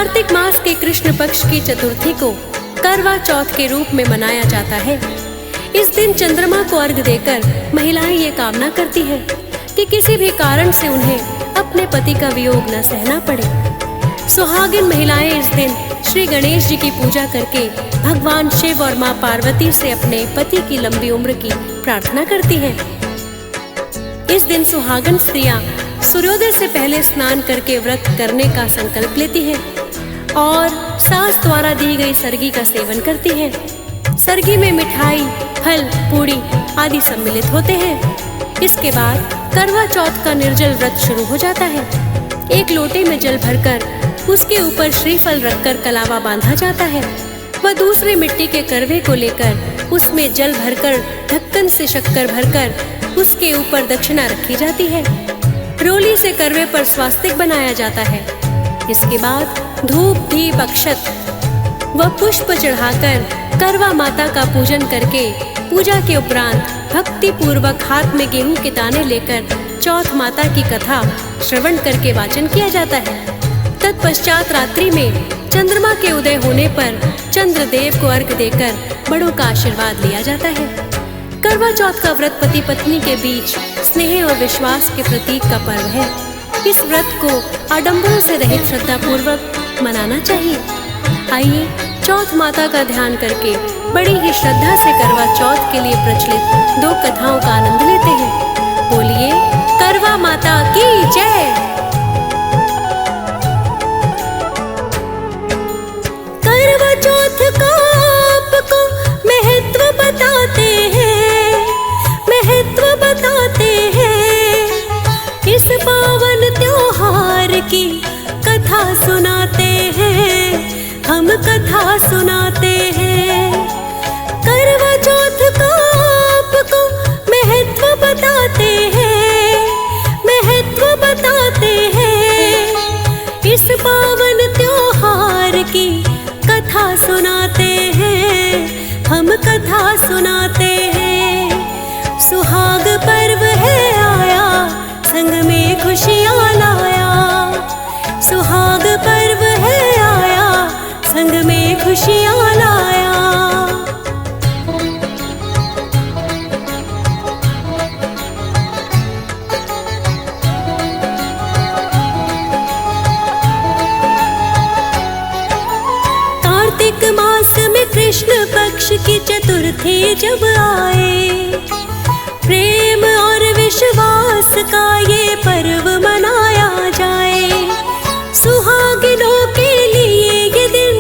कार्तिक मास के कृष्ण पक्ष की चतुर्थी को करवा चौथ के रूप में मनाया जाता है। इस दिन चंद्रमा को अर्घ देकर महिलाएं ये कामना करती हैं कि किसी भी कारण से उन्हें अपने पति का वियोग न सहना पड़े। सुहागिन महिलाएं इस दिन श्री गणेश जी की पूजा करके भगवान शिव और मां पार्वती से अपने पति की लंबी उम्र की प्रार्थना करती हैं। इस दिन सुहागन स्त्रियां सूर्योदय से पहले स्नान करके व्रत करने का संकल्प लेती हैं और सास द्वारा दी गई सरगी का सेवन करती हैं। सरगी में मिठाई, फल, पूड़ी आदि सम्मिलित होते हैं। इसके बाद करवा चौथ का निर्जल व्रत शुरू हो जाता है। एक लोटे में जल भरकर उसके ऊपर श्रीफल रखकर कलावा बांधा जाता है। वह दूसरे मिट्टी के करवे को लेकर उसमें जल भरकर ढक्कन से शक्कर भरकर उसके ऊपर दक्षिणा रखी जाती है। रोली से करवे पर स्वास्तिक बनाया जाता है। इसके बाद धूप, दीप, अक्षत व पुष्प चढ़ाकर करवा माता का पूजन करके पूजा के उपरांत भक्ति पूर्वक हाथ में गेहूं के दाने लेकर चौथ माता की कथा श्रवण करके वाचन किया जाता है। तत्पश्चात रात्रि में चंद्रमा के उदय होने पर चंद्रदेव को अर्घ देकर बड़ों का आशीर्वाद लिया जाता है। करवा चौथ का व्रत पति पत्नी के बीच स्नेह और विश्वास के प्रतीक का पर्व है। इस व्रत को आडंबरों से रहित श्रद्धा पूर्वक मनाना चाहिए। आइए चौथ माता का ध्यान करके बड़ी ही श्रद्धा से करवा चौथ के लिए प्रचलित 2 कथाओं का आनंद लेते हैं। बोलिए करवा माता की जय। करवा चौथ का आपको महत्व बताते हैं, महत्व बताते हैं। इस पावन त्योहार की कथा सुनाते हैं, हम कथा सुनाते हैं। करवा चौथ का आपको महत्व बताते हैं, महत्व बताते हैं। इस पावन त्योहार की कथा सुनाते हैं, हम कथा सुनाते हैं। सुहाग पर्व है आया, संग में खुशियाँ लाया। सुहाग पर्व है आया, संग में खुशियाँ लाया। कार्तिक मास में कृष्ण पक्ष की चतुर्थी जब आए, प्रेम और विश्वास का ये पर्व मनाया जाए। सुहागिनों के लिए ये दिन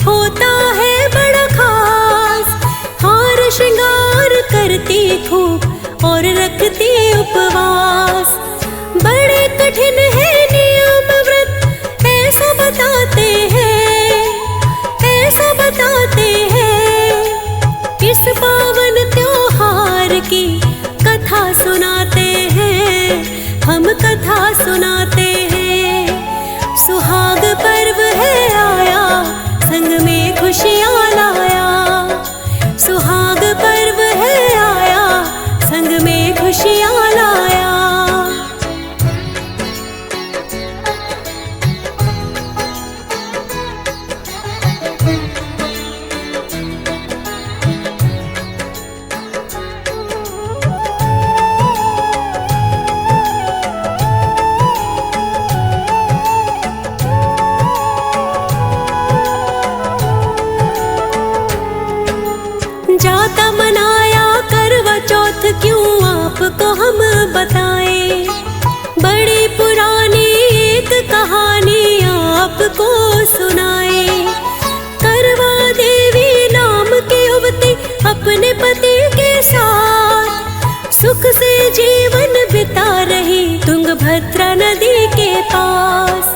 होता है बड़ा खास। हार श्रृंगार करती खूब और रखती उपवास। बड़े कठिन है नियम व्रत ऐसा बताते हैं, ऐसा बताते हैं। इस पावन त्योहार की कथा सुनाते हैं, हम कथा सुनाते हैं। सुहाग पर्व है आया, संग में खुशियाँ लाया। सुहाग पर्व है आया, संग में खुशियाँ लाया। जाता मनाया करवा चौथ क्यों आपको हम बताएं। बड़ी पुरानी एक कहानी आपको सुनाए। करवा देवी नाम की युवती अपने पति के साथ सुख से जीवन बिता रही तुंगभद्रा नदी के पास।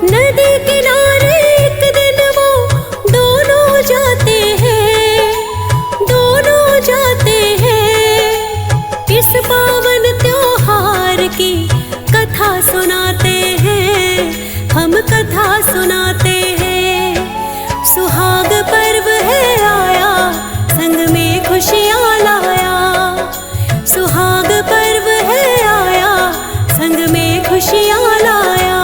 नदी किनारे एक दिन वो दोनों जाते हैं, दोनों जाते हैं। इस पावन त्योहार की कथा सुनाते हैं, हम कथा सुनाते हैं। सुहाग पर्व है आया, संग में खुशियाँ लाया। सुहाग पर्व है आया, संग में खुशियाँ लाया।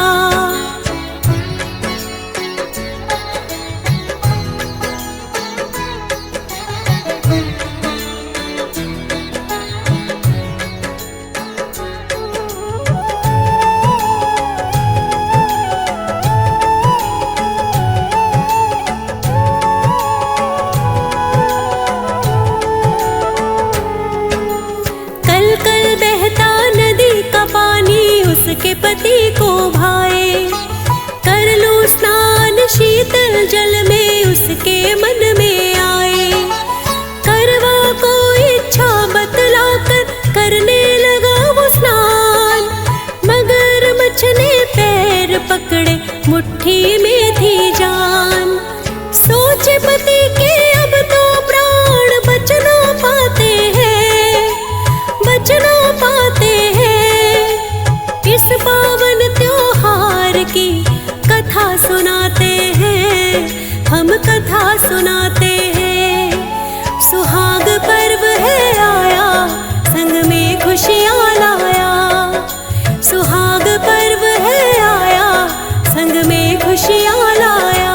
शीतल जल में उसके मन में आए। करवा को इच्छा बतलाकर करने लगा वो स्नान। मगरमच्छ ने पैर पकड़े, मुट्ठी में थी जान। सोचे पति के अब तो प्राण बच ना पाते हैं, बच ना पाते हैं। इस पावन त्योहार की कथा सुनाते हैं, हम कथा सुनाते हैं। सुहाग पर्व है आया, संग में खुशियाँ लाया। सुहाग पर्व है आया, संग में खुशियाँ लाया।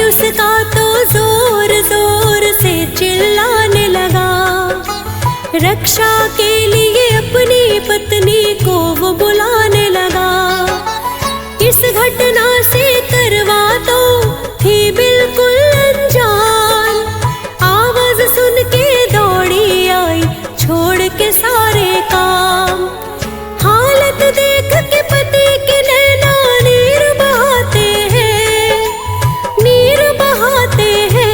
उसका तो जोर जोर से चिल्लाने लगा। रक्षा के लिए अपनी पत्नी को वो बुलाने लगा। इस घटना से करवा तो थी बिल्कुल अनजान। आवाज सुन के दौड़ी आई, छोड़ के सारे काम। हालत देख के पति के नैना नीर बहाते हैं, नीर बहाते हैं।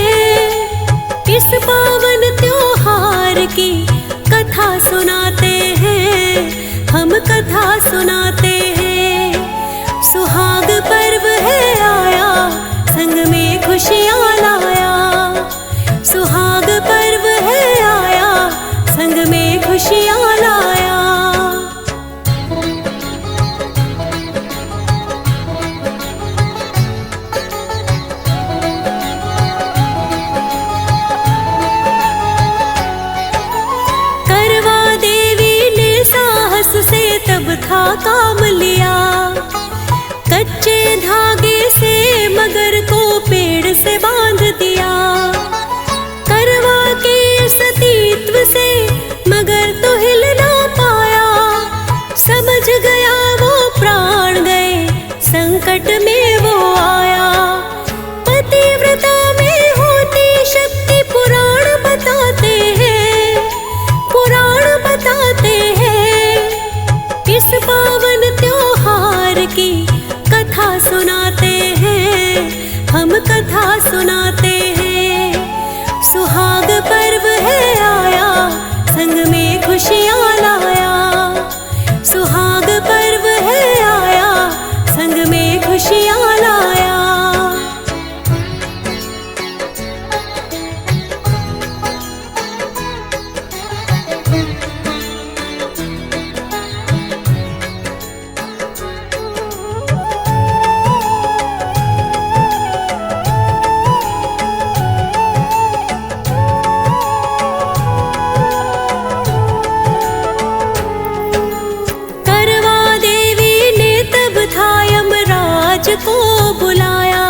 इस पावन त्योहार की कथा सुनाते हैं, हम कथा सुनाते हैं। सुहाग पर्व है आया, संग में खुशियाँ लाया। सुहाग पर्व है आया, संग में खुशियाँ लाया। से तब था काम लिया, कच्चे धागे से मगर को पेड़ से बांध दिया। करवा के सतीत्व से मगर तो हिल ना पाया। समझ गया वो प्राण गए, संकट में वो आया। पतिव्रता में होती शक्ति पुराण बताते हैं, पुराण बताते हैं। इस पावन त्योहार की कथा सुनाते हैं, हम कथा सुनाते हैं। सुहाग पर्व है आया, संग में खुशियाँ लाया। सुहाग पर्व है आया, संग में खुशियाँ लाया। को बुलाया,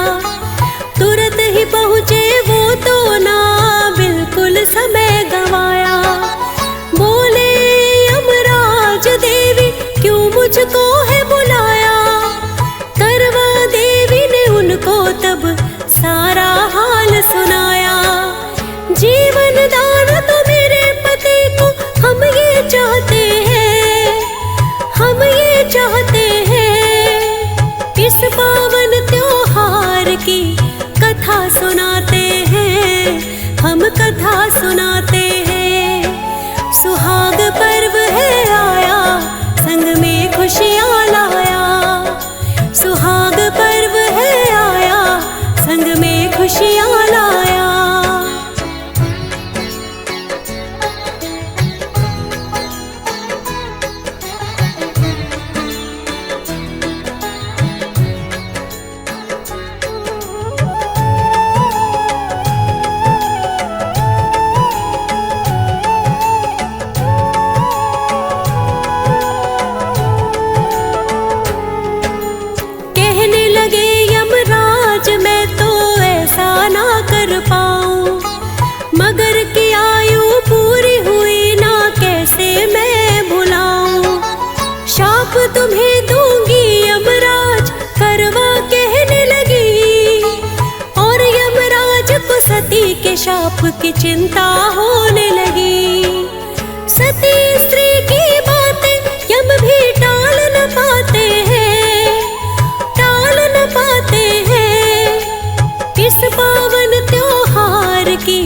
तुरंत ही पहुँचे वो तो ना बिल्कुल समय गवाया। बोले यमराज देवी क्यों मुझको है बुलाया। करवा देवी ने उनको तब सारा हाल सुनाया। जीवन दान तो मेरे पति को हम ये चाहते हैं, हम ये चाहते हैं। इस पावन त्योहार की कथा सुनाते हैं, हम कथा सुनाते हैं। सुहाग पर्व है आया, संग में खुशियाँ लाया। सुहाग पर्व है आया, संग में खुशियाँ लाया। शाप की चिंता होने लगी। सती स्त्री की बातें यम भी टाल न पाते हैं, टाल न पाते हैं। इस पावन त्योहार की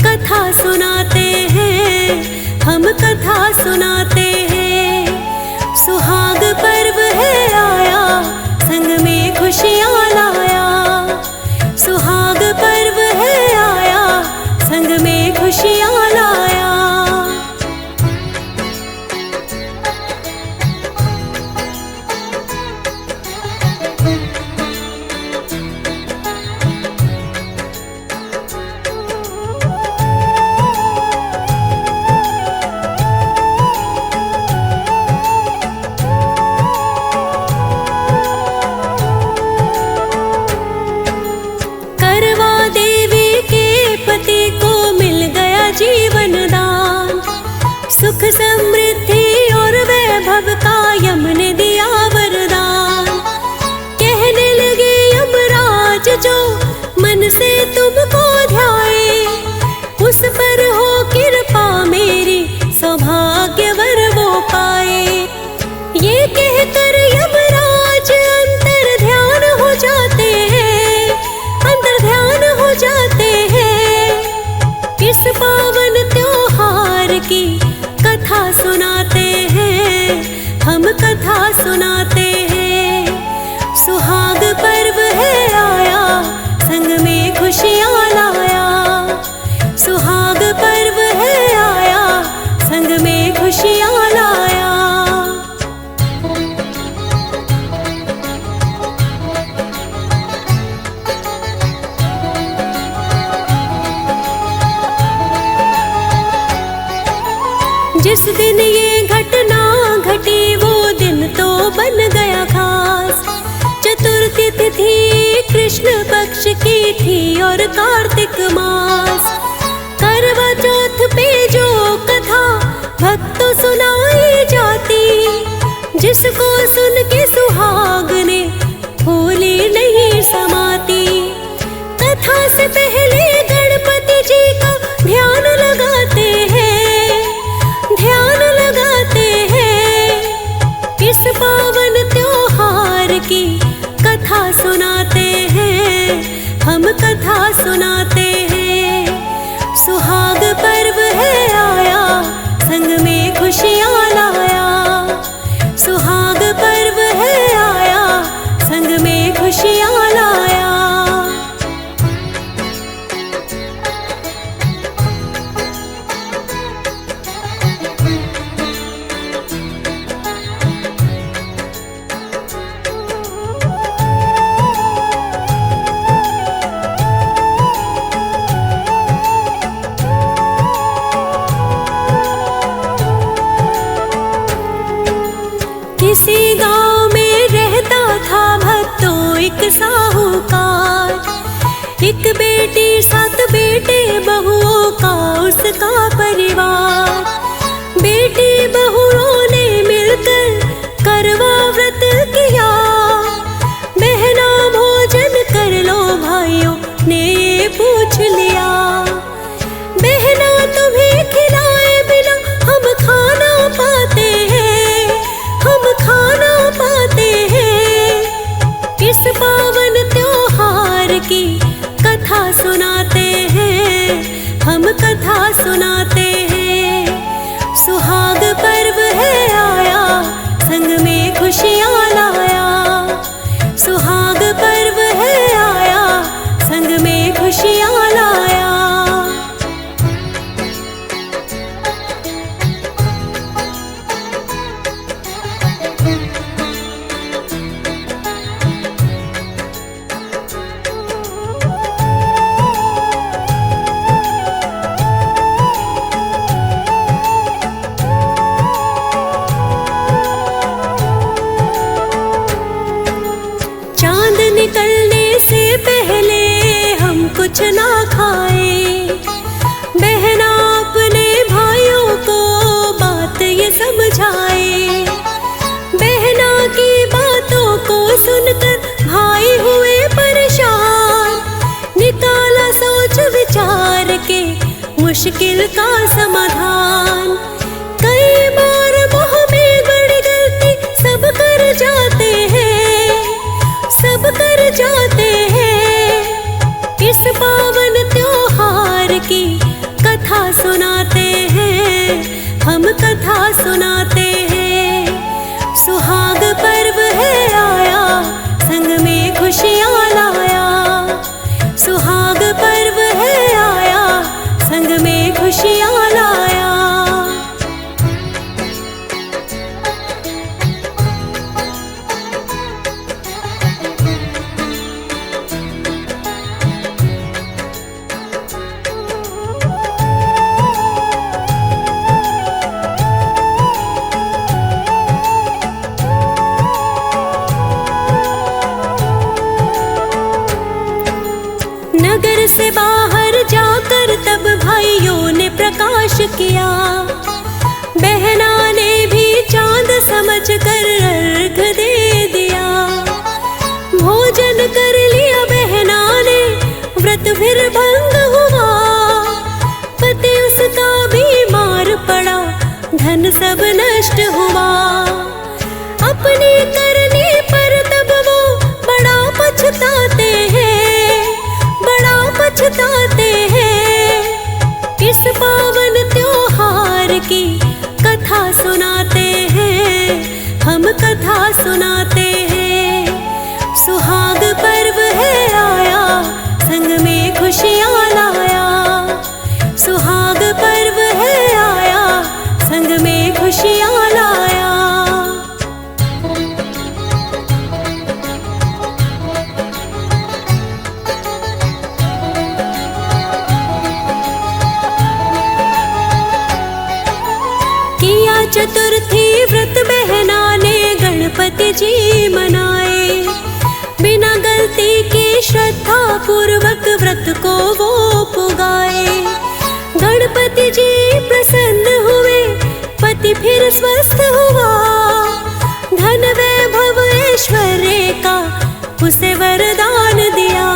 कथा सुनाते हैं, हम कथा सुनाते हैं। सुहाग पर्व है आया, संग में खुशियाँ लाया। सुहाग पर्व है आया, संग में खुशियाँ लाया। जीवन दान, सुख समृद्धि और वैभव का यम ने दिया वरदान। कहने लगे यमराज जो मन से तुमको ध्याए, उस पर हो कृपा मेरी, सौभाग्य वर वो पाए। ये कहकर यमराज अंतर ध्यान हो जाते हैं, अंतर ध्यान हो जाते हैं। इस पावन त्योहार की कथा सुनाते हैं, हम कथा सुनाते हैं। सुहाग पर्व है आया, संग में खुशियाँ लाया। सुहाग पर्व है आया, संग में खुशियाँ लाया। जिस दिन ये घटना घटी वो दिन तो बन गया खास। चतुर्थी तिथि कृष्ण पक्ष की थी और कार्तिक मास। करवा चौथ पे जो कथा भक्तों सुनाई जाती, जिसको सुन के सुहाग ने भूली नहीं समाती। कथा से पहले गणपति जी का ध्यान लगाते हैं, ध्यान लगाते हैं। इस पावन त्योहार की कथा सुनाते हैं, हम कथा सुनाते हैं। सुहाग मुश्किल का समाधान। कई बार मोह में बड़ी गलती सब कर जाते हैं, सब कर जाते हैं। इस पावन त्योहार की कथा सुनाते हैं, हम कथा सुनाते हैं। सुहाग पर्व है आया, संग में खुशियाँ लाया। सुहाग पर्व है आया, संग में खुशियाँ लाया। नगर से बाहर जाकर तब भाइयों ने प्रकाश किया। बहना ने भी चांद समझकर अर्घ दे दिया। भोजन कर लिया बहना ने, व्रत फिर भंग हुआ। पति उसका बीमार पड़ा, धन सब नष्ट हुआ। अपनी करनी पर तब वो बड़ा पछताते हैं, बड़ा पछताते हैं। इस पावन त्योहार की कथा सुनाते हैं, हम कथा सुनाते हैं। सुहाग पर्व है आया, संग में खुशियाँ लाया। सुहाग पर्व है आया, संग में खुशियाँ लाया। चतुर्थी व्रत बहना ने गणपति जी मनाए। बिना गलती की श्रद्धा पूर्वक व्रत को वो पुगाए। गणपति जी प्रसन्न हुए, पति फिर स्वस्थ हुआ। धन वैभव ऐश्वर्य का उसे वरदान दिया।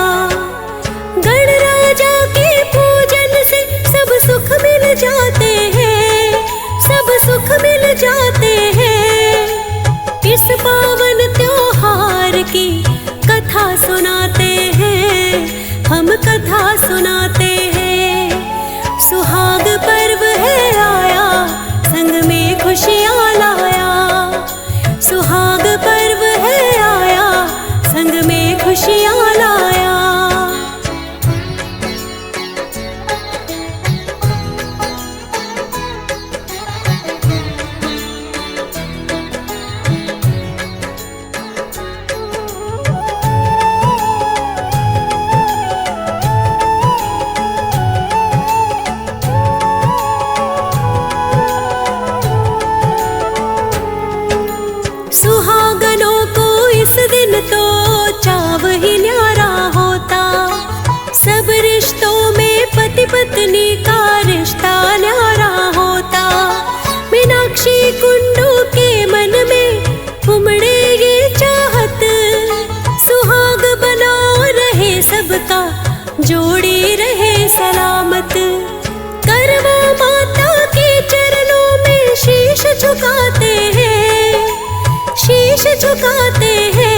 गणराजा के पूजन से सब सुख मिल जाते हैं, सब सुख मिल जाते हैं। इस पावन त्योहार की कथा सुनाते हैं, हम कथा सुनाते हैं। सुहाग पर्व है आया, संग में खुशियाँ लाया। सुहाग पर्व है आया, संग में खुशियाँ लाया। सुहागनों को इस दिन तो चाव ही न्यारा होता। सब रिश्तों में पति पत्नी का रिश्ता न्यारा होता। मीनाक्षी कुंडू के मन में उमड़े ये चाहत। सुहाग बनाओ रहे सबका, जोड़ी रहे सलामत। करवा माता के चरणों में शीश झुकाते हैं, शीश झुकाते हैं।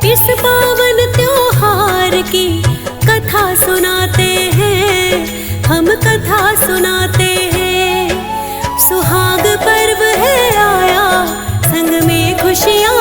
इस पावन त्योहार की कथा सुनाते हैं, हम कथा सुनाते हैं। सुहाग पर्व है आया, संग में खुशियाँ